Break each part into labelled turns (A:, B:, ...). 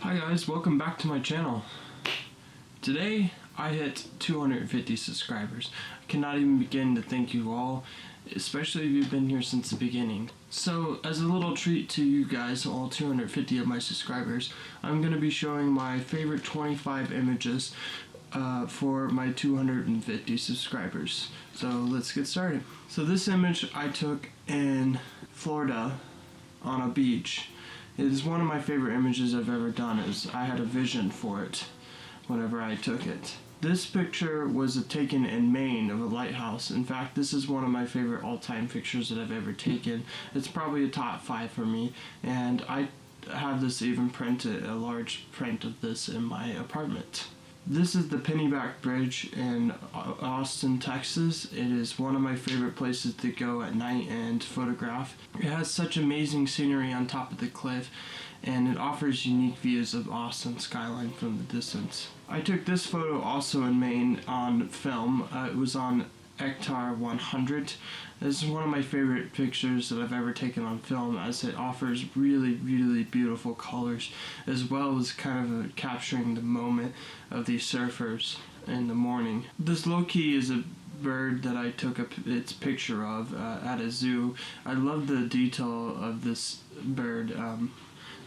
A: Hi guys, welcome back to my channel. Today I hit 250 subscribers. I cannot even begin to thank you all, especially if you've been here since the beginning. So as a little treat to you guys, all 250 of my subscribers, I'm going to be showing my favorite 25 images for my 250 subscribers. So let's get started. So this image I took in Florida on a beach. It is one of my favorite images I've ever done. I had a vision for it whenever I took it. This picture was taken in Maine of a lighthouse. In fact, this is one of my favorite all-time pictures that I've ever taken. It's probably a top 5 for me, and I have this even printed, a large print of this in my apartment. This is the Pennyback Bridge in Austin, Texas. It is one of my favorite places to go at night and photograph. It has such amazing scenery on top of the cliff, and it offers unique views of Austin skyline from the distance. I took this photo also in Maine on film. It was on Ektar 100. This is one of my favorite pictures that I've ever taken on film, as it offers really beautiful colors, as well as kind of capturing the moment of these surfers in the morning. This low-key is a bird that I took its picture of at a zoo. I love the detail of this bird.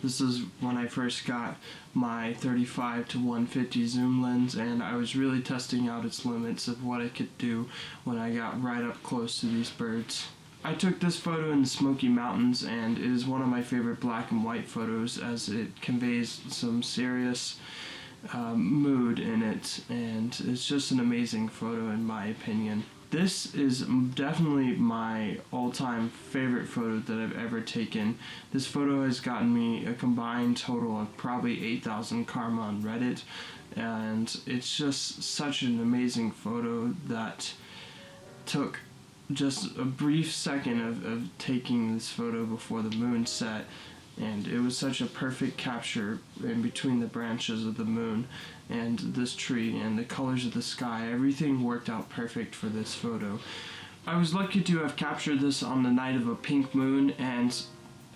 A: This is when I first got my 35 to 150 zoom lens, and I was really testing out its limits of what I could do when I got right up close to these birds. I took this photo in the Smoky Mountains, and it is one of my favorite black and white photos, as it conveys some serious mood in it, and it's just an amazing photo in my opinion. This is definitely my all-time favorite photo that I've ever taken. This photo has gotten me a combined total of probably 8,000 karma on Reddit, and it's just such an amazing photo that took just a brief second of taking this photo before the moon set. And it was such a perfect capture in between the branches of the moon and this tree and the colors of the sky. Everything worked out perfect for this photo. I was lucky to have captured this on the night of a pink moon, and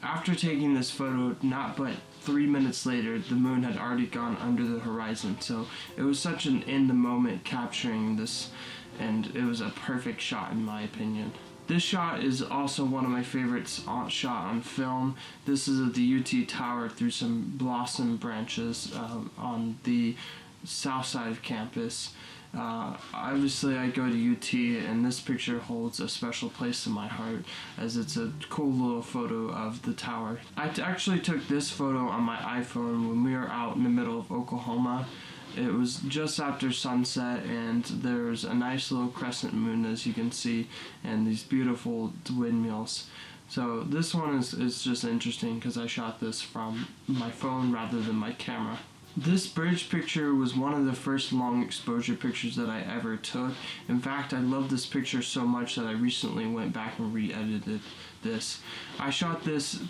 A: after taking this photo, not but 3 minutes later, the moon had already gone under the horizon. So it was such an in-the-moment capturing this, and it was a perfect shot in my opinion. This shot is also one of my favorites shot on film. This is of the UT Tower through some blossom branches on the south side of campus. Obviously I go to UT, and this picture holds a special place in my heart, as it's a cool little photo of the tower. I actually took this photo on my iPhone when we were out in the middle of Oklahoma. It was just after sunset, and there's a nice little crescent moon, as you can see, and these beautiful windmills. So this one is just interesting because I shot this from my phone rather than my camera. This bridge picture was one of the first long exposure pictures that I ever took. In fact, I love this picture so much that I recently went back and re-edited this. I shot this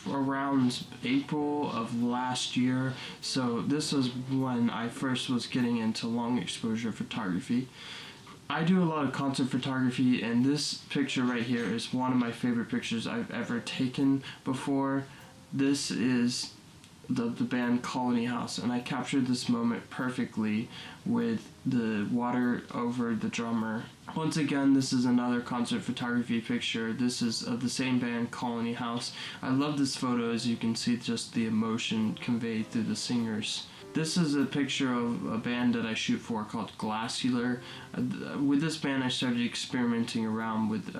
A: around April of last year, so this was when I first was getting into long exposure photography. I do a lot of concert photography, and this picture right here is one of my favorite pictures I've ever taken before. This is the band Colony House, and I captured this moment perfectly with the water over the drummer. Once again, this is another concert photography picture. This is of the same band, Colony House. I love this photo, as you can see just the emotion conveyed through the singers. This is a picture of a band that I shoot for called Glassular. With this band I started experimenting around with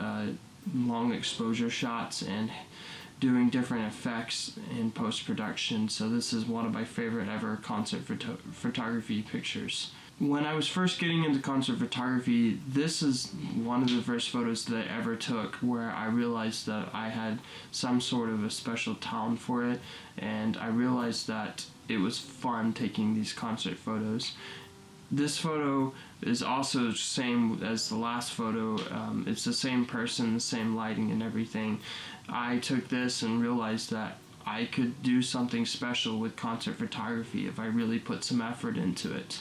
A: long exposure shots and doing different effects in post-production, so this is one of my favorite ever concert photography pictures. When I was first getting into concert photography, this is one of the first photos that I ever took where I realized that I had some sort of a special talent for it, and I realized that it was fun taking these concert photos. This photo is also the same as the last photo. It's the same person, the same lighting and everything. I took this and realized that I could do something special with concert photography if I really put some effort into it.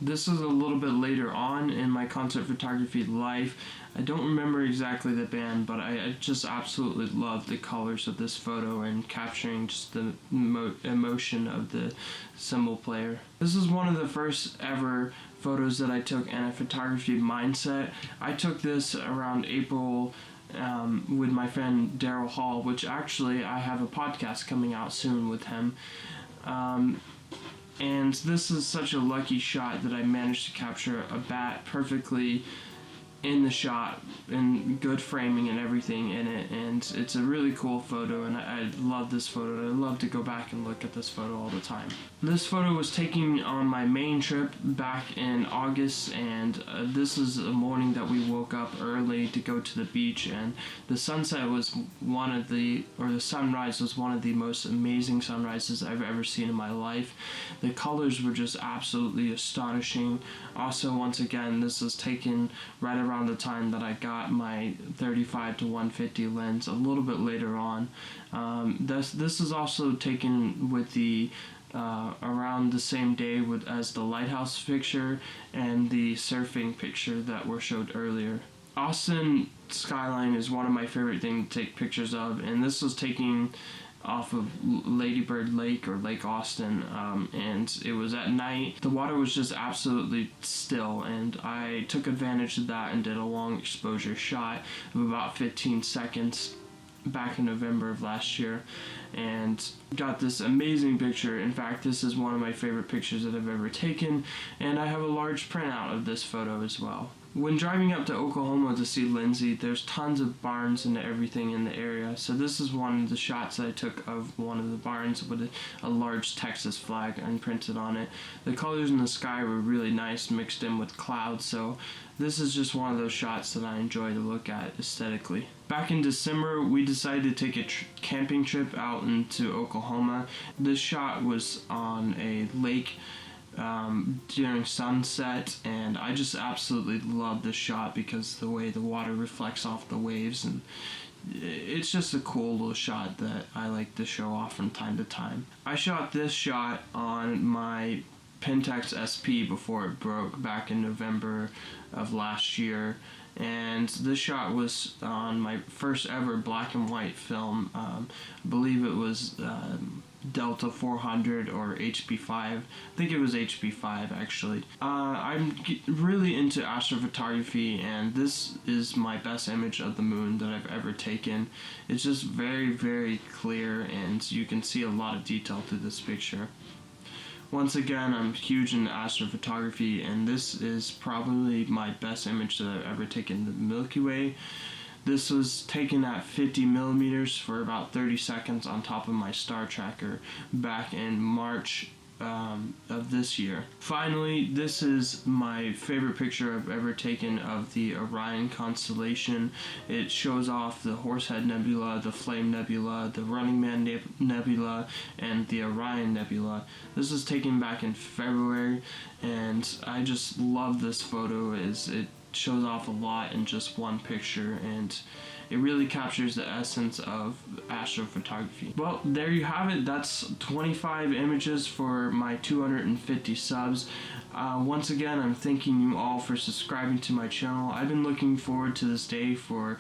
A: This is a little bit later on in my concert photography life. I don't remember exactly the band, but I just absolutely love the colors of this photo and capturing just the emotion of the cymbal player. This is one of the first ever photos that I took in a photography mindset. I took this around April with my friend Daryl Hall, which actually I have a podcast coming out soon with him. And this is such a lucky shot that I managed to capture a bat perfectly in the shot and good framing and everything in it, and it's a really cool photo, and I love this photo. I love to go back and look at this photo all the time. This photo was taken on my Maine trip back in August, and this is a morning that we woke up early to go to the beach, and the sunset was the sunrise was one of the most amazing sunrises I've ever seen in my life. The colors were just absolutely astonishing. Also, once again, this was taken right around the time that I got my 35 to 150 lens a little bit later on. This is also taken with the around the same day as the lighthouse picture and the surfing picture that were showed earlier. Austin skyline is one of my favorite things to take pictures of, and this was taken off of Lady Bird Lake or Lake Austin, and it was at night. The water was just absolutely still, and I took advantage of that and did a long exposure shot of about 15 seconds back in November of last year, and got this amazing picture. In fact, this is one of my favorite pictures that I've ever taken, and I have a large printout of this photo as well. When driving up to Oklahoma to see Lindsay, there's tons of barns and everything in the area. So this is one of the shots that I took of one of the barns with a large Texas flag imprinted on it. The colors in the sky were really nice, mixed in with clouds. So this is just one of those shots that I enjoy to look at aesthetically. Back in December, we decided to take a camping trip out into Oklahoma. This shot was on a lake during sunset, and I just absolutely love this shot because the way the water reflects off the waves, and it's just a cool little shot that I like to show off from time to time. I shot this shot on my Pentax SP before it broke back in November of last year, and this shot was on my first ever black and white film. I believe it was Delta 400 or HP5. I think it was HP5 actually. I'm really into astrophotography, and this is my best image of the moon that I've ever taken. It's just very, very clear, and you can see a lot of detail through this picture. Once again, I'm huge into astrophotography, and this is probably my best image that I've ever taken, the Milky Way. This was taken at 50 millimeters for about 30 seconds on top of my star tracker back in March of this year. Finally, this is my favorite picture I've ever taken of the Orion constellation. It shows off the Horsehead Nebula, the Flame Nebula, the Running Man Nebula, and the Orion Nebula. This was taken back in February, and I just love this photo as it shows off a lot in just one picture, and it really captures the essence of astrophotography. Well, there you have it. That's 25 images for my 250 subs. Once again, I'm thanking you all for subscribing to my channel. I've been looking forward to this day for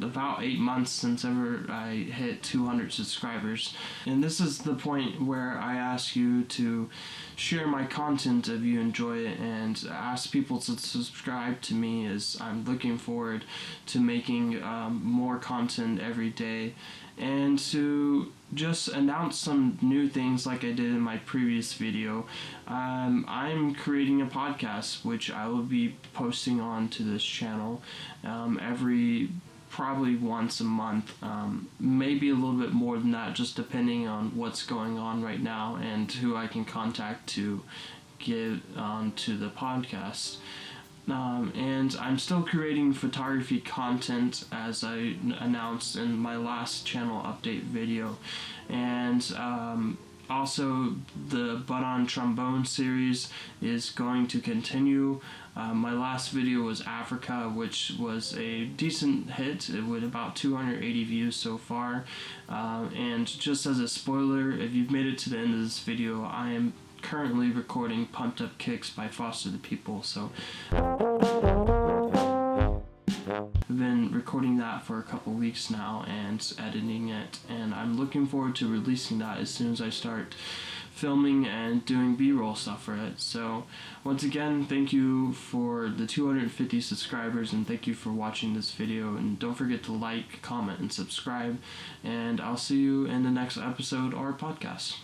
A: about 8 months since ever I hit 200 subscribers. And this is the point where I ask you to share my content if you enjoy it, and ask people to subscribe to me, as I'm looking forward to making more content every day, and to just announce some new things like I did in my previous video. I'm creating a podcast which I will be posting on to this channel probably once a month, maybe a little bit more than that, just depending on what's going on right now and who I can contact to get onto the podcast. And I'm still creating photography content, as I announced in my last channel update video, and also the Butt on Trombone series is going to continue. My last video was Africa, which was a decent hit with about 280 views so far. And just as a spoiler, if you've made it to the end of this video, I am currently recording Pumped Up Kicks by Foster the People, so I've been recording that for a couple weeks now and editing it, and I'm looking forward to releasing that as soon as I start filming and doing B-roll stuff for it. So once again, thank you for the 250 subscribers, and thank you for watching this video, and don't forget to like, comment, and subscribe, and I'll see you in the next episode or podcast.